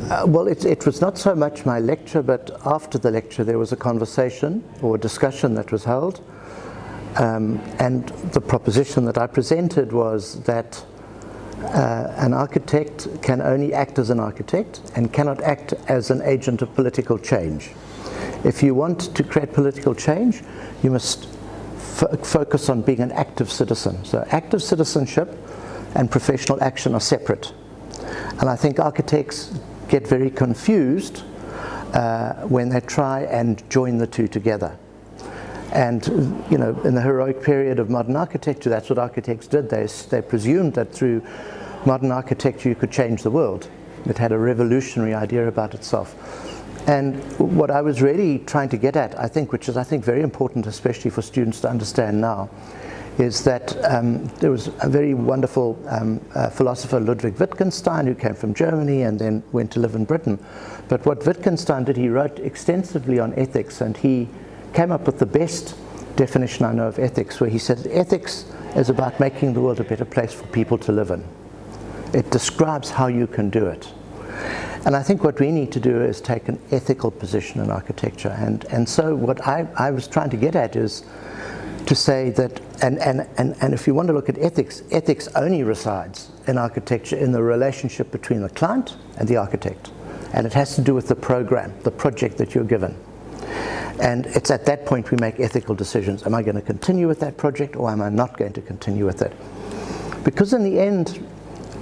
Well, it was not so much my lecture, but after the lecture there was a conversation or a discussion that was held, and the proposition that I presented was that an architect can only act as an architect and cannot act as an agent of political change. If you want to create political change, you must focus on being an active citizen. So active citizenship and professional action are separate. And I think architects get very confused when they try and join the two together. And you know, in the heroic period of modern architecture, that's what architects did. They presumed that through modern architecture you could change the world. It had a revolutionary idea about itself. And what I was really trying to get at, I think, which is I think very important, especially for students to understand now, is that there was a very wonderful philosopher, Ludwig Wittgenstein, who came from Germany and then went to live in Britain. But what Wittgenstein did, he wrote extensively on ethics, and he came up with the best definition I know of ethics, where he said ethics is about making the world a better place for people to live in. It describes how you can do it. And I think what we need to do is take an ethical position in architecture. And so what I was trying to get at is to say that, and if you want to look at ethics, ethics only resides in architecture in the relationship between the client and the architect. And it has to do with the program, the project that you're given. And it's at that point we make ethical decisions. Am I going to continue with that project, or am I not going to continue with it? Because in the end,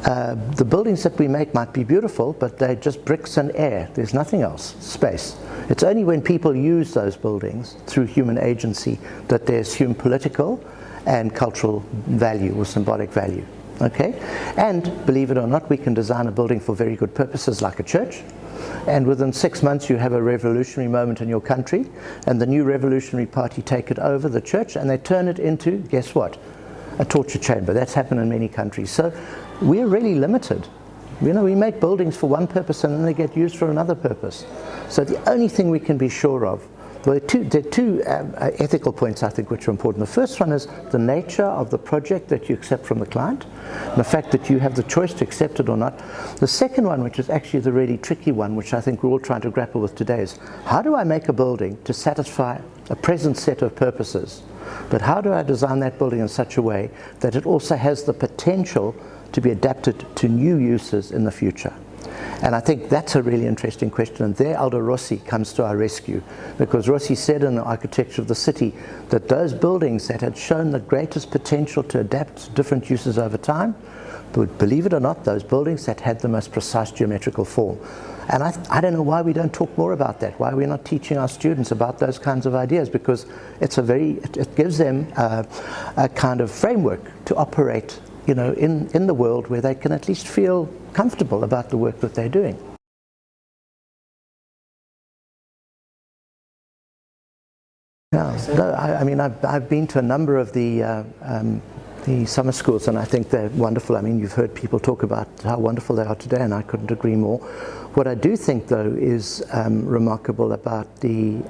the buildings that we make might be beautiful, but they're just bricks and air. There's nothing else, space. It's only when people use those buildings through human agency that they assume political and cultural value or symbolic value. Okay? And believe it or not, we can design a building for very good purposes, like a church, and within 6 months you have a revolutionary moment in your country, and the new revolutionary party take it over, the church, and they turn it into, guess what? A torture chamber. That's happened in many countries. So we're really limited. You know, we make buildings for one purpose and then they get used for another purpose. So the only thing we can be sure of, well, there are two ethical points I think which are important. The first one is the nature of the project that you accept from the client, and the fact that you have the choice to accept it or not. The second one, which is actually the really tricky one, which I think we're all trying to grapple with today, is how do I make a building to satisfy a present set of purposes, but how do I design that building in such a way that it also has the potential to be adapted to new uses in the future? And I think that's a really interesting question, and there Aldo Rossi comes to our rescue, because Rossi said in the architecture of the city that those buildings that had shown the greatest potential to adapt to different uses over time, but believe it or not, those buildings that had the most precise geometrical form. And I don't know why we don't talk more about that, why we're not teaching our students about those kinds of ideas, because it gives them a kind of framework to operate, you know, in the world where they can at least feel comfortable about the work that they're doing. Yeah, no, I mean, I've been to a number of the summer schools, and I think they're wonderful. I mean, you've heard people talk about how wonderful they are today, and I couldn't agree more. What I do think, though, is remarkable about the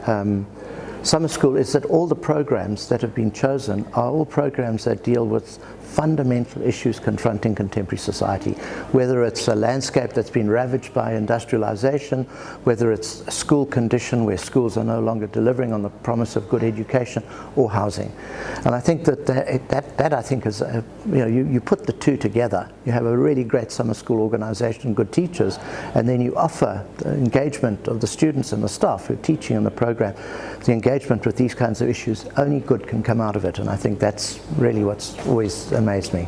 summer school is that all the programs that have been chosen are all programs that deal with fundamental issues confronting contemporary society, whether it's a landscape that's been ravaged by industrialization, whether it's a school condition where schools are no longer delivering on the promise of good education, or housing. And I think that I think is, you put the two together, you have a really great summer school organization, good teachers, and then you offer the engagement of the students and the staff who are teaching in the program, the engagement with these kinds of issues. Only good can come out of it, and I think that's really what's always amazed me.